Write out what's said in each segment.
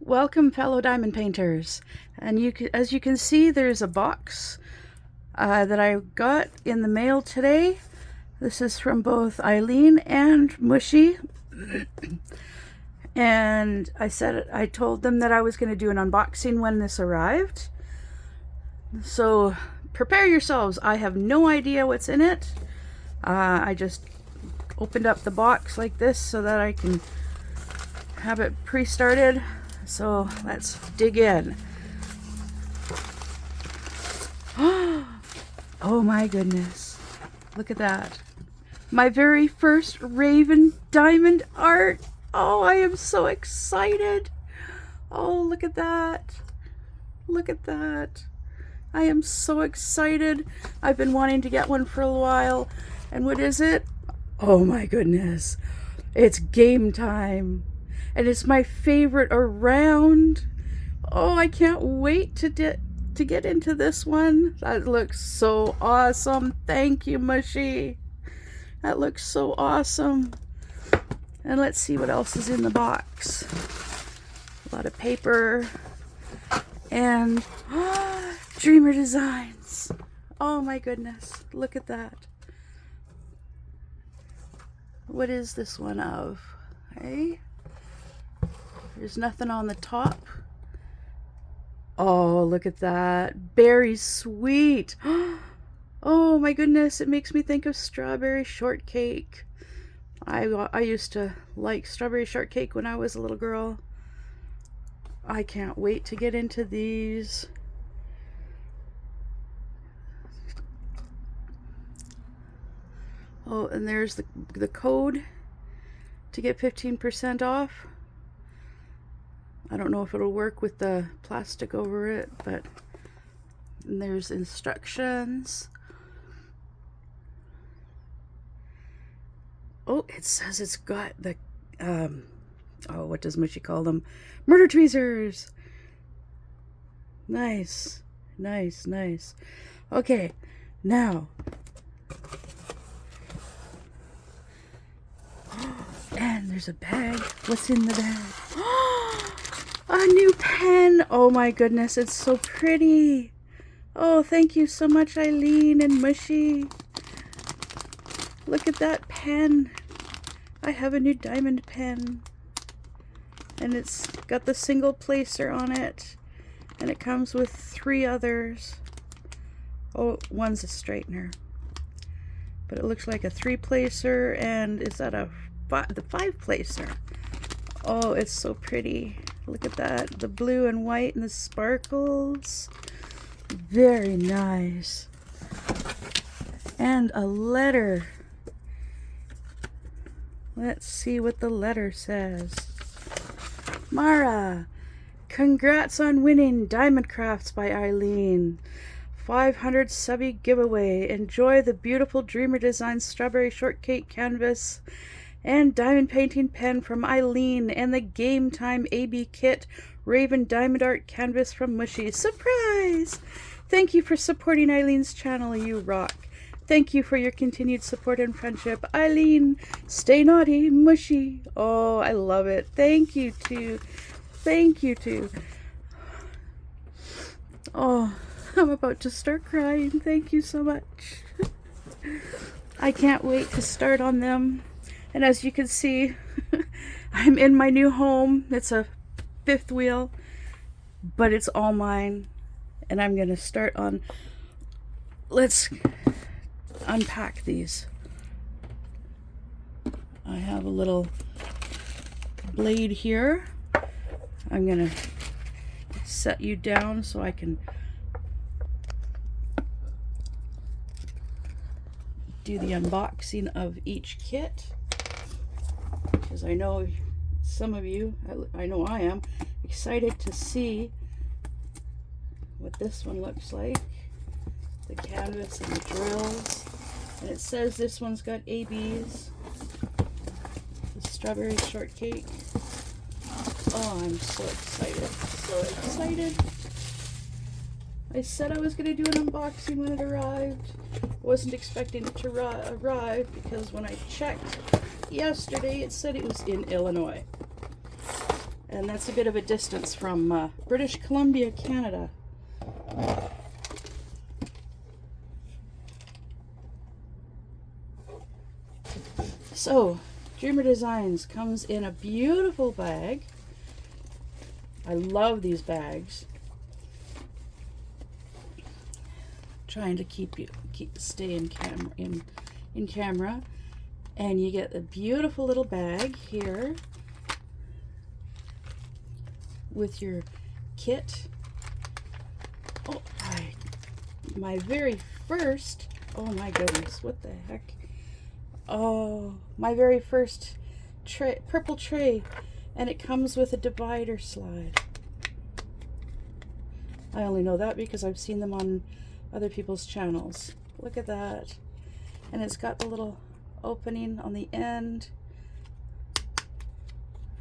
Welcome, fellow diamond painters. And as you can see, there's a box that I got in the mail today. This is from both Ilene and Mushy. And I told them that I was going to do an unboxing when this arrived. So prepare yourselves. I have no idea what's in it. I just opened up the box like this so that I can have it pre-started. So let's dig in. Oh my goodness. Look at that. My very first Raven diamond art. Oh, I am so excited. Oh, look at that. Look at that. I am so excited. I've been wanting to get one for a while. And what is it? Oh my goodness. It's game time. And it's my favorite around. Oh, I can't wait to get into this one. That looks so awesome. Thank you, Mushy. That looks so awesome. And let's see what else is in the box. A lot of paper. And Dreamer Designs. Oh my goodness. Look at that. What is this one of? Hey? There's nothing on the top. Oh, look at that. Very sweet. Oh my goodness, it makes me think of strawberry shortcake. I used to like strawberry shortcake when I was a little girl. I can't wait to get into these. Oh, and there's the code to get 15% off. I don't know if it'll work with the plastic over it, but there's instructions. Oh, it says it's got the, oh, what does Mushy call them? Murder tweezers. Nice, nice, nice. Okay, now. And there's a bag. What's in the bag? A new pen. Oh my goodness, it's so pretty. Oh, thank you so much, Ilene and Mushy. Look at that pen. I have a new diamond pen. And it's got the single placer on it. And it comes with 3 others. Oh, one's a straightener. But it looks like a 3 placer, and is that the 5 placer? Oh, it's so pretty. Look at that, the blue and white and the sparkles. Very nice. And a letter. Let's see what the letter says. Mara, congrats on winning Diamond Crafts by Ilene. 500 subby giveaway. Enjoy the beautiful Dreamer Designs strawberry shortcake canvas and diamond painting pen from Ilene, and the Game Time AB kit Raven diamond art canvas from Mushy. Surprise! Thank you for supporting Ilene's channel. You rock. Thank you for your continued support and friendship. Ilene, stay naughty, Mushy. Oh, I love it. Thank you too. Thank you too. Oh, I'm about to start crying. Thank you so much. I can't wait to start on them. And as you can see, I'm in my new home. It's a 5th wheel, but it's all mine. And I'm going to start on, let's unpack these. I have a little blade here. I'm going to set you down so I can do the unboxing of each kit. Because I know some of you, I know I am, excited to see what this one looks like. The canvas and the drills. And it says this one's got ABs. The strawberry shortcake. Oh, I'm so excited. So excited. I said I was going to do an unboxing when it arrived. Wasn't expecting it to arrive because when I checked yesterday it said it was in Illinois. And that's a bit of a distance from British Columbia, Canada. So, Dreamer Designs comes in a beautiful bag. I love these bags. Trying to stay in camera. And you get a beautiful little bag here with your kit. Oh, my very first, oh my goodness, what the heck? Oh, my very first tray, purple tray, and it comes with a divider slide. I only know that because I've seen them on other people's channels. Look at that. And it's got the little opening on the end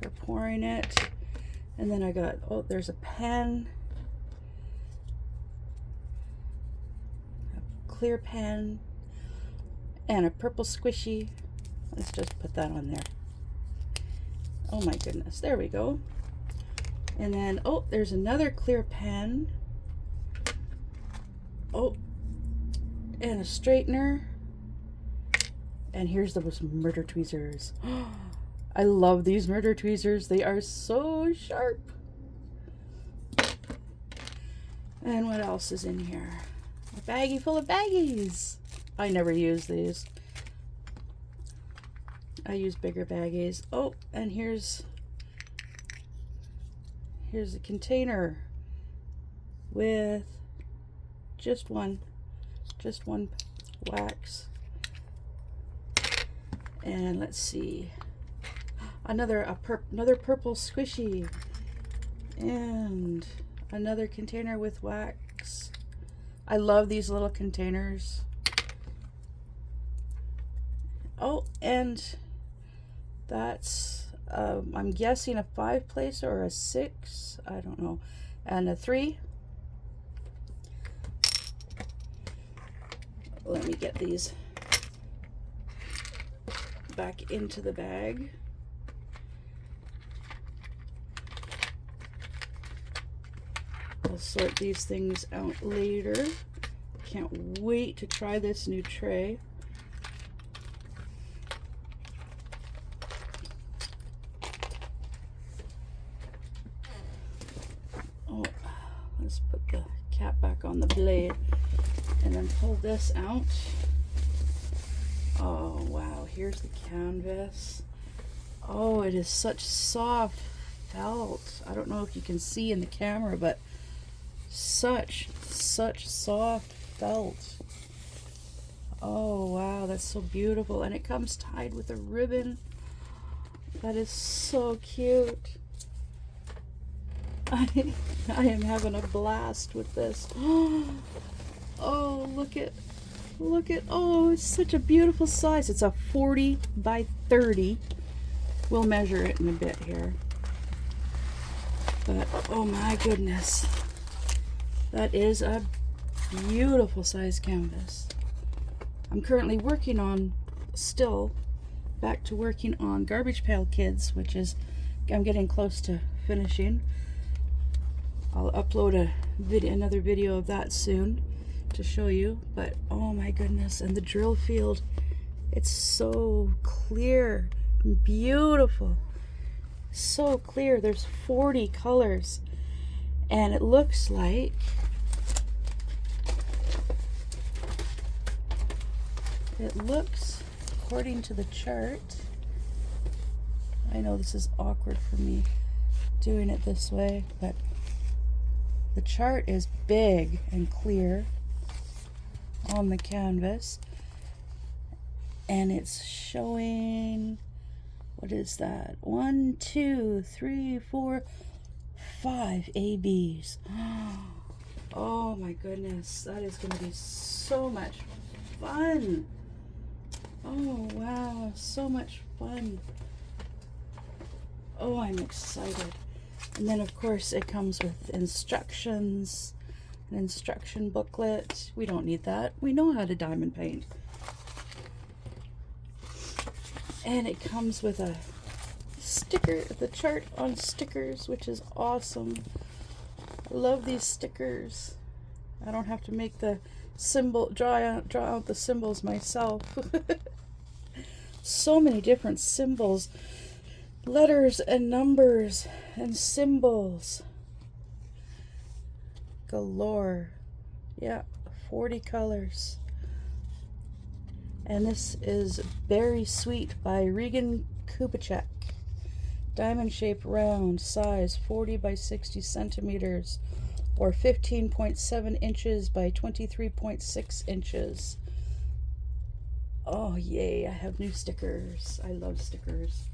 for pouring it. And then I got, oh, there's a pen, a clear pen, and a purple squishy. Let's just put that on there. Oh my goodness, there we go. And then, oh, there's another clear pen. Oh, and a straightener. And here's those murder tweezers. I love these murder tweezers. They are so sharp. And what else is in here? A baggie full of baggies. I never use these. I use bigger baggies. Oh, and here's a container with just one wax. And let's see, another purple squishy, and another container with wax. I love these little containers. Oh, and that's I'm guessing a 5 placer or a 6, I don't know, and a 3. Let me get these back into the bag. I'll sort these things out later. Can't wait to try this new tray. Oh, let's put the cap back on the blade and then pull this out. Oh wow, here's the canvas. Oh, it is such soft felt. I don't know if you can see in the camera, but such soft felt. Oh wow, that's so beautiful. And it comes tied with a ribbon. That is so cute. I am having a blast with this. Oh, look at, oh, it's such a beautiful size. It's a 40 by 30. We'll measure it in a bit here. But, oh my goodness. That is a beautiful size canvas. I'm currently working on, back to working on Garbage Pail Kids, which is, I'm getting close to finishing. I'll upload another video of that soon to show you, but oh my goodness. And the drill field, it's so clear, beautiful, so clear. There's 40 colors, and it looks like according to the chart, I know this is awkward for me doing it this way, but the chart is big and clear on the canvas, and it's showing, what is that? 1, 2, 3, 4, 5 ABs. Oh my goodness, that is going to be so much fun. Oh wow, so much fun. Oh, I'm excited. And then of course it comes with instructions, an instruction booklet. We don't need that. We know how to diamond paint. And it comes with a the chart on stickers, which is awesome. I love these stickers. I don't have to make the symbol, draw out the symbols myself. So many different symbols, letters and numbers and symbols galore. Yeah, 40 colors. And this is Berry Sweet by Regan Kubicek. Diamond shaped round, size 40 by 60 centimeters, or 15.7 inches by 23.6 inches. Oh yay, I have new stickers. I love stickers.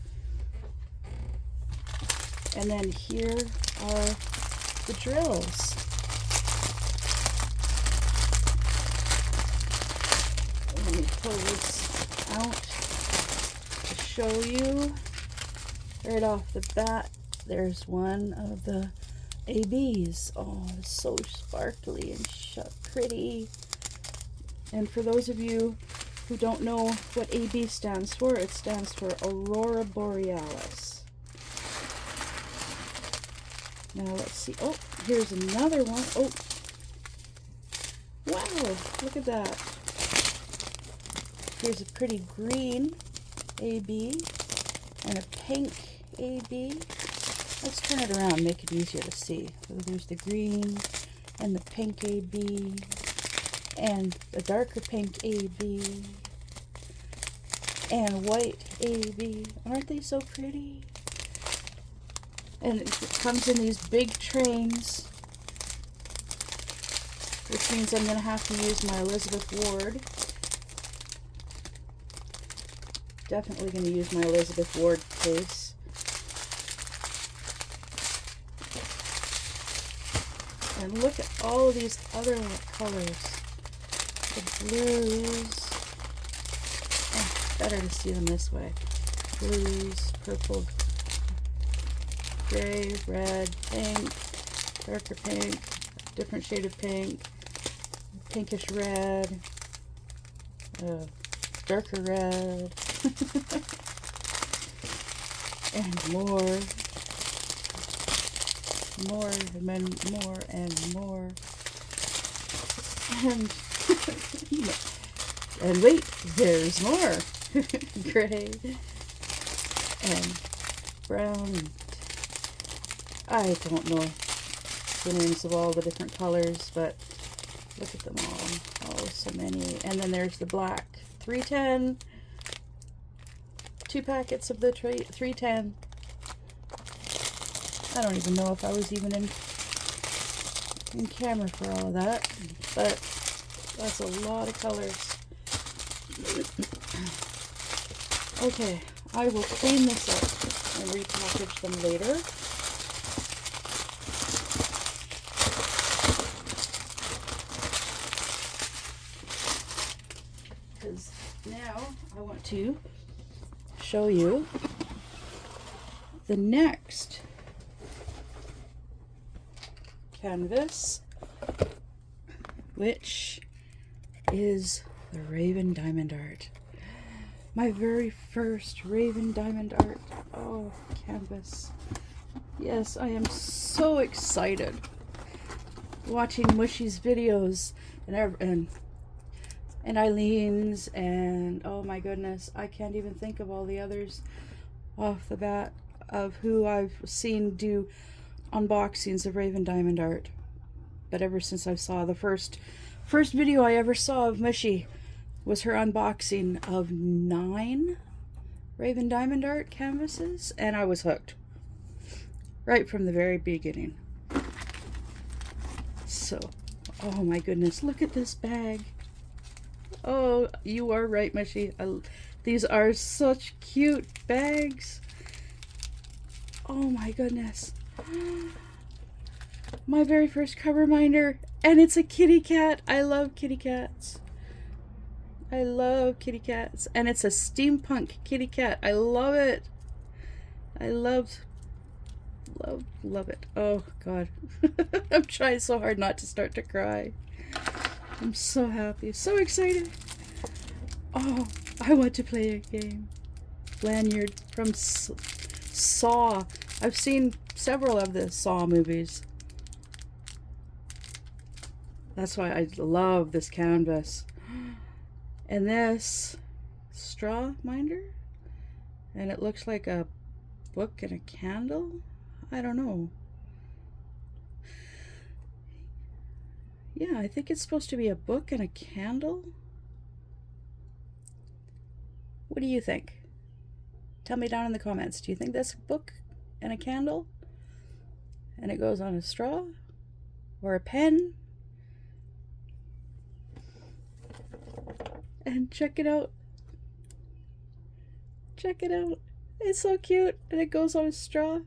And then here are the drills. Let me pull this out to show you. Right off the bat, there's one of the ABs. Oh, it's so sparkly and pretty. And for those of you who don't know what AB stands for, it stands for Aurora Borealis. Now let's see. Oh, here's another one. Oh, wow, look at that. Here's a pretty green AB and a pink AB. Let's turn it around and make it easier to see. So there's the green and the pink AB and the darker pink AB and white AB. Aren't they so pretty? And it comes in these big trains, which means I'm going to have to use my Elizabeth Ward. Definitely going to use my Elizabeth Ward case. And look at all of these other colors. The blues. Oh, better to see them this way. Blues, purple, gray, red, pink, darker pink, different shade of pink, pinkish red, darker red, and more and more. And wait, there's more. Gray and brown. I don't know the names of all the different colors, but look at them all. Oh, so many. And then there's the black. 310. 2 packets of the 310. I don't even know if I was even in camera for all of that, but that's a lot of colors. Okay, I will clean this up and repackage them later. Because now I want to show you the next canvas, which is the Raven Diamond Art. My very first Raven Diamond Art. Oh, canvas. Yes, I am so excited watching Mushy's videos and Ilene's, and oh my goodness, I can't even think of all the others off the bat of who I've seen do unboxings of Raven Diamond Art. But ever since I saw the first video I ever saw of Mushy was her unboxing of 9 Raven Diamond Art canvases, and I was hooked right from the very beginning. So, oh my goodness, look at this bag. Oh, you are right, Mushy. These are such cute bags. Oh my goodness. My very first cover minder, and it's a kitty cat. I love kitty cats. I love kitty cats, and it's a steampunk kitty cat. I love it. I love it. Oh God. I'm trying so hard not to start to cry. I'm so happy, so excited. Oh, I want to play a game. Lanyard from Saw. I've seen several of the Saw movies. That's why I love this canvas. And this straw minder. And it looks like a book and a candle. I don't know. Yeah, I think it's supposed to be a book and a candle. What do you think? Tell me down in the comments. Do you think that's a book and a candle? And it goes on a straw? Or a pen? And check it out. Check it out. It's so cute. And it goes on a straw.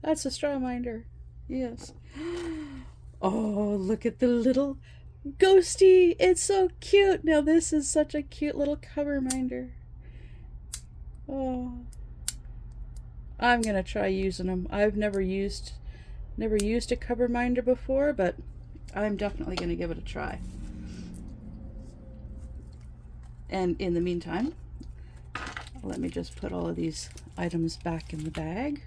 That's a straw minder. Yes. Oh, look at the little ghosty. It's so cute. Now this is such a cute little cover minder. Oh. I'm gonna try using them. I've never used a cover minder before, but I'm definitely gonna give it a try. And in the meantime, let me just put all of these items back in the bag.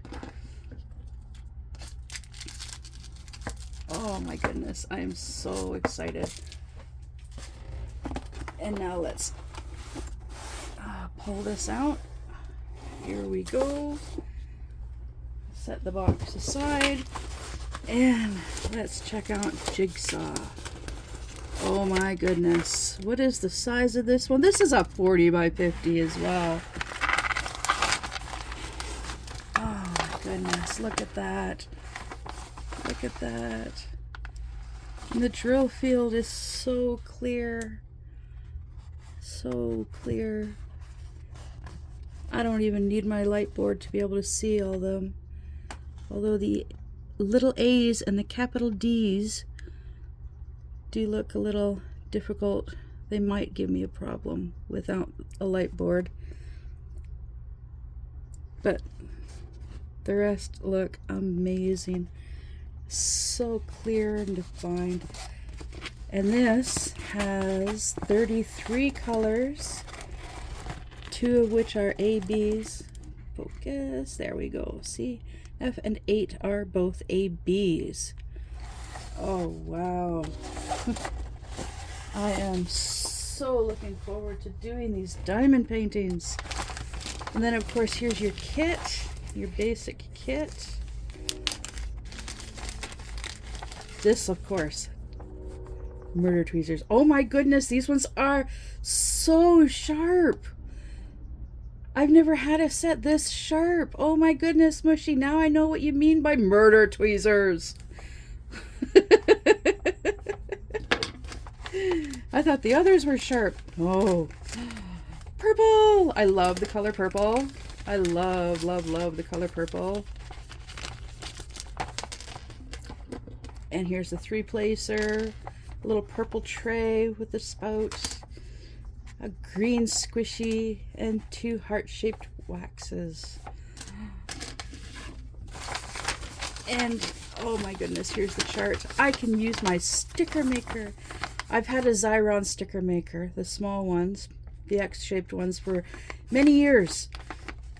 Oh my goodness, I am so excited. And now let's pull this out. Here we go. Set the box aside. And let's check out Jigsaw. Oh my goodness. What is the size of this one? This is a 40 by 50 as well. Oh my goodness. Look at that. Look at that. And the drill field is so clear. So clear. I don't even need my light board to be able to see all them. Although the little A's and the capital D's do look a little difficult. They might give me a problem without a light board. But the rest look amazing. So clear and defined. And this has 33 colors, 2 of which are ABs. Focus, there we go. See, F and 8 are both ABs. Oh wow. I am so looking forward to doing these diamond paintings. And then of course here's your kit, your basic kit. This, of course, murder tweezers. Oh my goodness, these ones are so sharp. I've never had a set this sharp. Oh my goodness, Mushy, now I know what you mean by murder tweezers. I thought the others were sharp. Oh, purple. I love the color purple. I love, love, love the color purple. And here's the 3-placer, a little purple tray with the spout, a green squishy, and 2 heart-shaped waxes. And oh my goodness, here's the chart. I can use my sticker maker. I've had a Xyron sticker maker, the small ones, the X-shaped ones, for many years.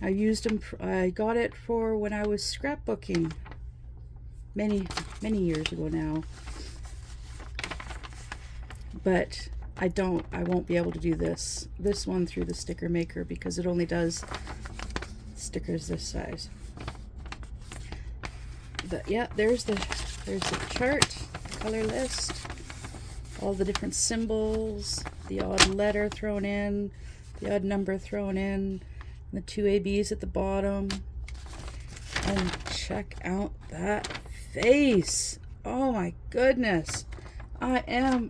I used them. I got it for when I was scrapbooking. Many years ago now. But I won't be able to do this one through the sticker maker because it only does stickers this size. But yeah, there's the chart, color list, all the different symbols, the odd letter thrown in, the odd number thrown in, the 2 ABs at the bottom. And check out that face. Oh my goodness. I am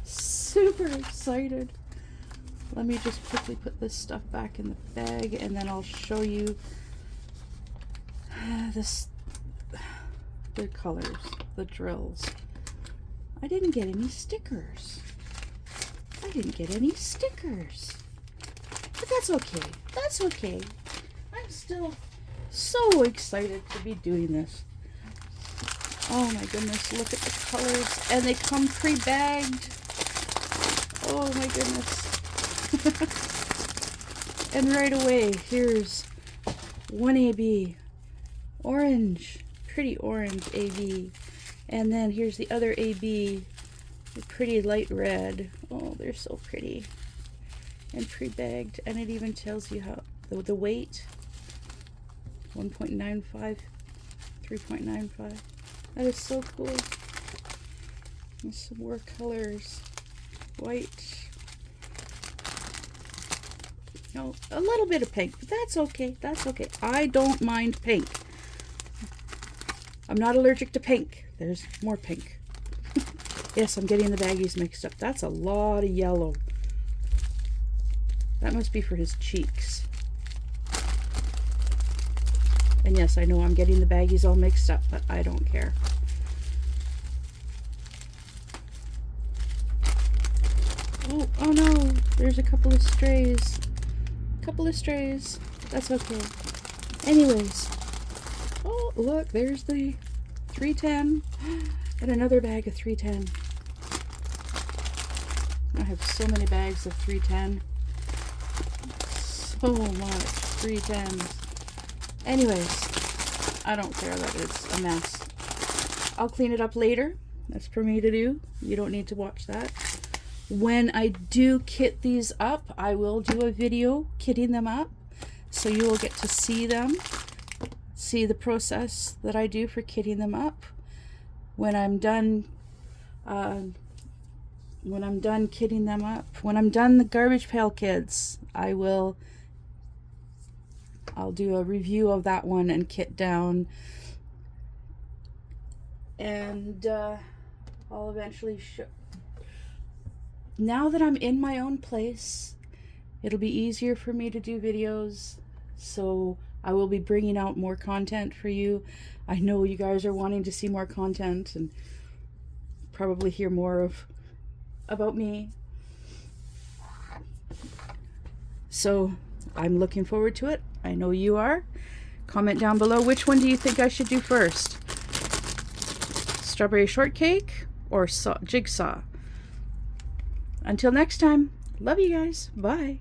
super excited. Let me just quickly put this stuff back in the bag and then I'll show you the colors, the drills. I didn't get any stickers. I didn't get any stickers. But that's okay. That's okay. I'm still so excited to be doing this. Oh my goodness, look at the colors. And they come pre-bagged. Oh my goodness. And right away, here's one AB, orange, pretty orange AB, and then here's the other AB, the pretty light red. Oh, they're so pretty, and pre-bagged, and it even tells you how the weight, 1.95, 3.95. That is so cool. And some more colors, white. No, a little bit of pink, but that's okay. That's okay. I don't mind pink. I'm not allergic to pink. There's more pink. Yes, I'm getting the baggies mixed up. That's a lot of yellow. That must be for his cheeks. And yes, I know I'm getting the baggies all mixed up, but I don't care. Oh no, there's a couple of strays. That's okay. Anyways. Oh, look, there's the 310 and another bag of 310. I have so many bags of 310. So much 310s. Anyways, I don't care that it's a mess. I'll clean it up later. That's for me to do. You don't need to watch that. When I do kit these up, I will do a video kitting them up, so you will get to see them, see the process that I do for kitting them up. When I'm done kitting them up, when I'm done the garbage pail kids, I'll do a review of that one and kit down, and I'll eventually show. Now that I'm in my own place, it'll be easier for me to do videos, so I will be bringing out more content for you. I know you guys are wanting to see more content and probably hear more about me. So I'm looking forward to it. I know you are. Comment down below, which one do you think I should do first? Strawberry shortcake or jigsaw? Until next time, love you guys. Bye.